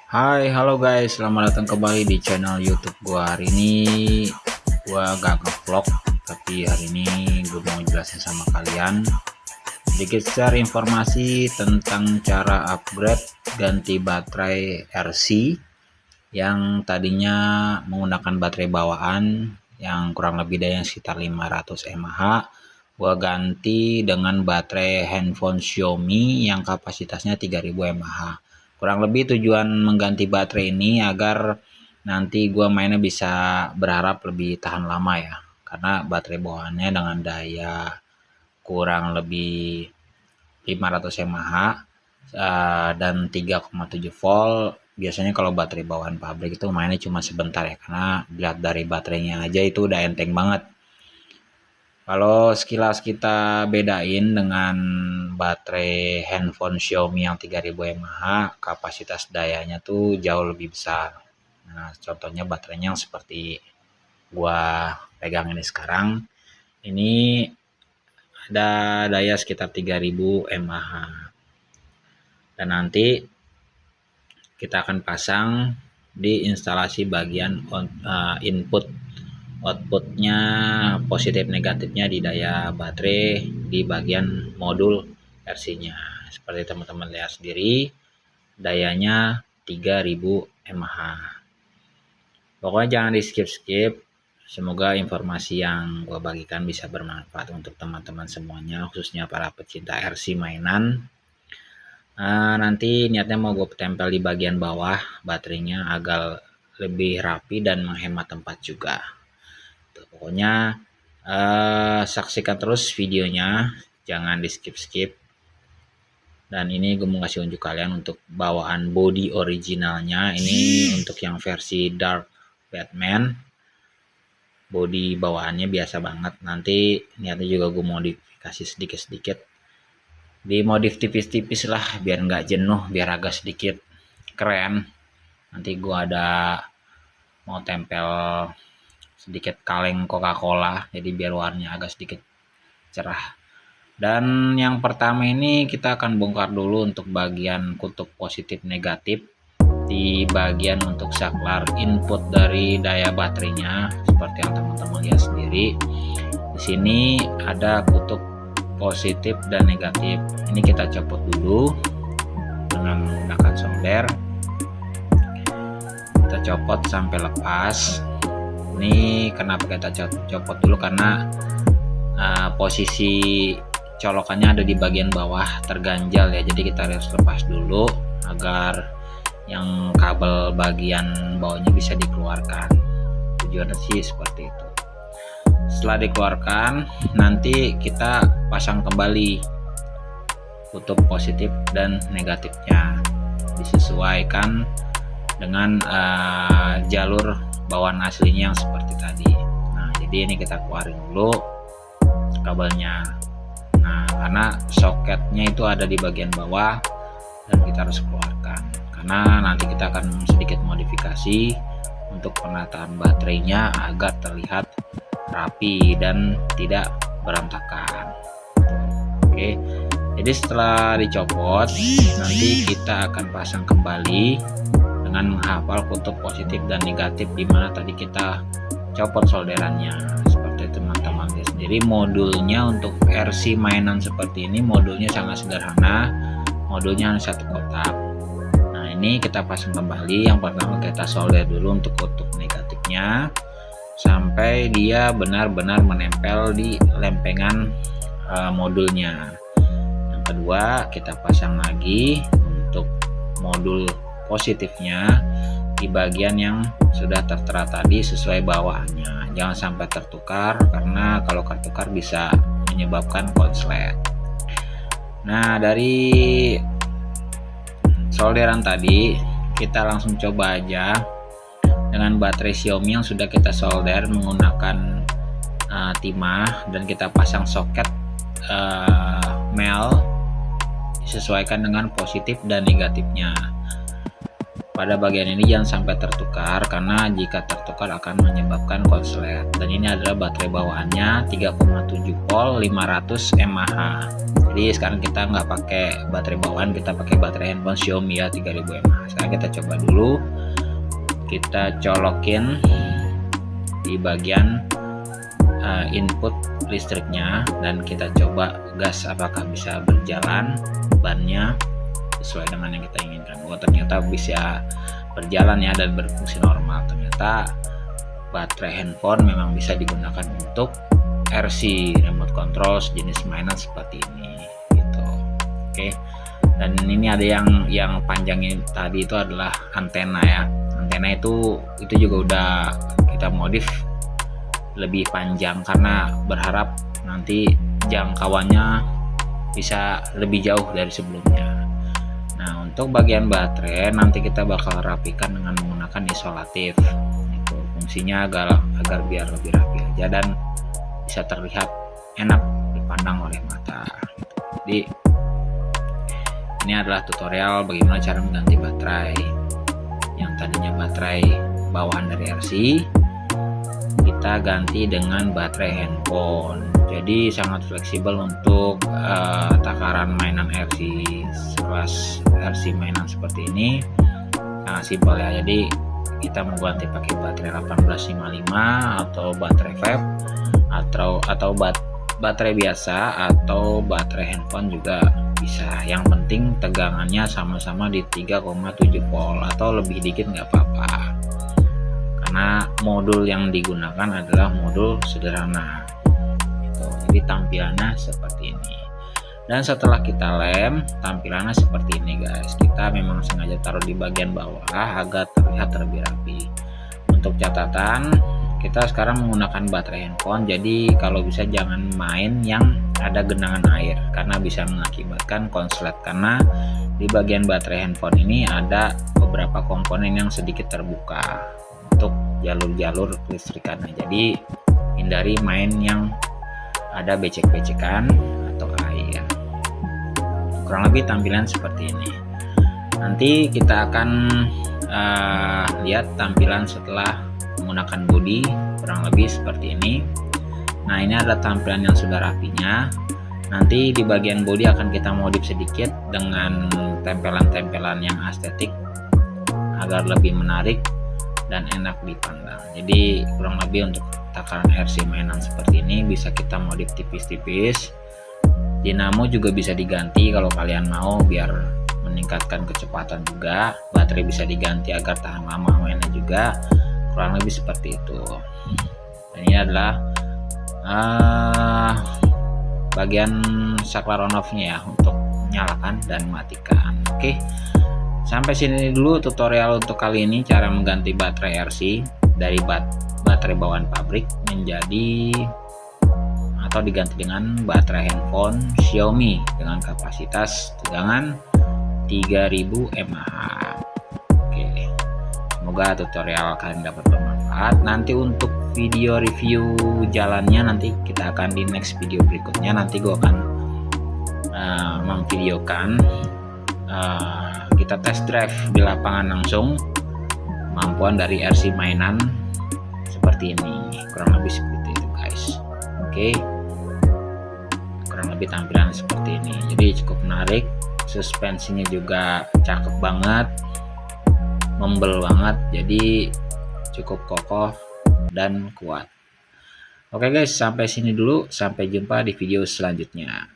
Hai, halo guys, selamat datang kembali di channel YouTube gua. Hari ini gua gak nge-vlog, tapi hari ini gue mau jelasin sama kalian sedikit share informasi tentang cara upgrade ganti baterai RC yang tadinya menggunakan baterai bawaan yang kurang lebih daya sekitar 500 mAh. Gua ganti dengan baterai handphone Xiaomi yang kapasitasnya 3000 mAh. Kurang lebih tujuan mengganti baterai ini agar nanti gua mainnya bisa berharap lebih tahan lama ya, karena baterai bawaannya dengan daya kurang lebih 500 mAh dan 3,7 volt. Biasanya kalau baterai bawaan pabrik itu mainnya cuma sebentar ya, karena dilihat dari baterainya aja itu udah enteng banget. Kalau sekilas kita bedain dengan baterai handphone Xiaomi yang 3000 mAh, kapasitas dayanya tuh jauh lebih besar. Nah, contohnya baterainya yang seperti gua pegang ini sekarang, ini ada daya sekitar 3000 mAh. Dan nanti kita akan pasang di instalasi bagian input, outputnya positif negatifnya di daya baterai di bagian modul RC-nya. Seperti teman-teman lihat sendiri, dayanya 3000 mAh. Pokoknya jangan di skip-skip. Semoga informasi yang gue bagikan bisa bermanfaat untuk teman-teman semuanya, khususnya para pecinta RC mainan. Nanti niatnya mau gue tempel di bagian bawah baterainya agar lebih rapi dan menghemat tempat juga. Pokoknya saksikan terus videonya, jangan di skip-skip. Dan ini gue mau kasih unjuk kalian untuk bawaan body originalnya. Ini untuk yang versi Dark Batman, body bawaannya biasa banget. Nanti niatnya juga gue modifikasi sedikit-sedikit, dimodif tipis-tipis lah biar nggak jenuh, biar agak sedikit keren. Nanti gue ada mau tempel sedikit kaleng Coca-Cola, jadi biar warnanya agak sedikit cerah. Dan yang pertama ini kita akan bongkar dulu untuk bagian kutub positif negatif di bagian untuk saklar input dari daya baterainya, seperti yang teman-teman lihat sendiri. Di sini ada kutub positif dan negatif. Ini kita copot dulu dengan menggunakan solder. Kita copot sampai lepas. Ini kenapa kita copot dulu, karena posisi colokannya ada di bagian bawah terganjal ya, jadi kita harus lepas dulu agar yang kabel bagian bawahnya bisa dikeluarkan. Tujuannya sih seperti itu. Setelah dikeluarkan, nanti kita pasang kembali kutub positif dan negatifnya, disesuaikan dengan jalur bawaan aslinya yang seperti tadi. Nah, jadi ini kita keluarin dulu kabelnya. Nah, karena soketnya itu ada di bagian bawah dan kita harus keluarkan, karena nanti kita akan sedikit modifikasi untuk penataan baterainya agar terlihat rapi dan tidak berantakan. Oke, jadi setelah dicopot, nanti kita akan pasang kembali dengan menghafal kutub positif dan negatif di mana tadi kita copot solderannya. Seperti teman-teman lihat sendiri, modulnya untuk RC mainan seperti ini modulnya sangat sederhana, modulnya hanya satu kotak. Nah, ini kita pasang kembali. Yang pertama kita solder dulu untuk kutub negatifnya sampai dia benar-benar menempel di lempengan modulnya. Yang kedua kita pasang lagi untuk modul positifnya di bagian yang sudah tertera tadi sesuai bawahnya. Jangan sampai tertukar, karena kalau tertukar bisa menyebabkan konslet. Nah, dari solderan tadi kita langsung coba aja dengan baterai Xiaomi yang sudah kita solder menggunakan timah, dan kita pasang soket mel disesuaikan dengan positif dan negatifnya. pada bagian ini jangan sampai tertukar, karena jika tertukar akan menyebabkan konslet. Dan ini adalah baterai bawaannya 3,7 volt 500 mAh. Jadi sekarang kita nggak pakai baterai bawaan, kita pakai baterai handphone Xiaomi ya 3000 mAh. Sekarang kita coba dulu, kita colokin di bagian input listriknya dan kita coba gas apakah bisa berjalan bannya sesuai dengan yang kita inginkan. Ternyata bisa berjalan ya dan berfungsi normal. Ternyata baterai handphone memang bisa digunakan untuk RC, remote control jenis mainan seperti ini gitu. Oke. Dan ini ada yang panjangnya tadi itu adalah antena ya. Antena itu juga udah kita modif lebih panjang karena berharap nanti jangkauannya bisa lebih jauh dari sebelumnya. Nah, untuk bagian baterai nanti kita bakal rapikan dengan menggunakan isolatif. Itu fungsinya agar biar lebih rapi aja dan bisa terlihat enak dipandang oleh mata. Jadi ini adalah tutorial bagaimana cara mengganti baterai yang tadinya baterai bawaan dari RC, kita ganti dengan baterai handphone. Jadi sangat fleksibel untuk takaran mainan RC sekelas RC mainan seperti ini, sangat simpel ya. Jadi kita mau ganti pakai baterai 1855 atau baterai vape atau baterai biasa atau baterai handphone juga bisa. Yang penting tegangannya sama-sama di 3,7 volt atau lebih dikit nggak apa-apa, karena modul yang digunakan adalah modul sederhana gitu. Jadi tampilannya seperti ini, dan setelah kita lem tampilannya seperti ini guys. Kita memang sengaja taruh di bagian bawah agar terlihat lebih rapi. Untuk catatan, kita sekarang menggunakan baterai handphone, jadi kalau bisa jangan main yang ada genangan air karena bisa mengakibatkan konslet, karena di bagian baterai handphone ini ada beberapa komponen yang sedikit terbuka untuk jalur-jalur listrikannya. Jadi hindari main yang ada becek-becekan atau air. Kurang lebih tampilan seperti ini. Nanti kita akan lihat tampilan setelah menggunakan bodi, kurang lebih seperti ini. Nah, ini adalah tampilan yang sudah rapinya. Nanti di bagian bodi akan kita modif sedikit dengan tempelan-tempelan yang estetik agar lebih menarik dan enak dipandang. Jadi kurang lebih untuk takaran RC mainan seperti ini bisa kita modif tipis-tipis. Dinamo juga bisa diganti kalau kalian mau biar meningkatkan kecepatan juga. Baterai bisa diganti agar tahan lama mainnya juga. Kurang lebih seperti itu. Dan ini adalah bagian saklar on off-nya ya untuk nyalakan dan matikan. Oke. Sampai sini dulu tutorial untuk kali ini, cara mengganti baterai RC dari baterai bawaan pabrik menjadi atau diganti dengan baterai handphone Xiaomi dengan kapasitas tegangan 3000 mAh. Oke. Semoga tutorial kalian dapat bermanfaat. Nanti untuk video review jalannya nanti kita akan di next video berikutnya. Nanti gue akan memvideokan kita test drive di lapangan langsung kemampuan dari RC mainan seperti ini. Kurang lebih seperti itu guys. Oke. Kurang lebih tampilan seperti ini. Jadi cukup menarik. Suspensinya juga cakep banget, membel banget, jadi cukup kokoh dan kuat. Oke guys, sampai sini dulu, sampai jumpa di video selanjutnya.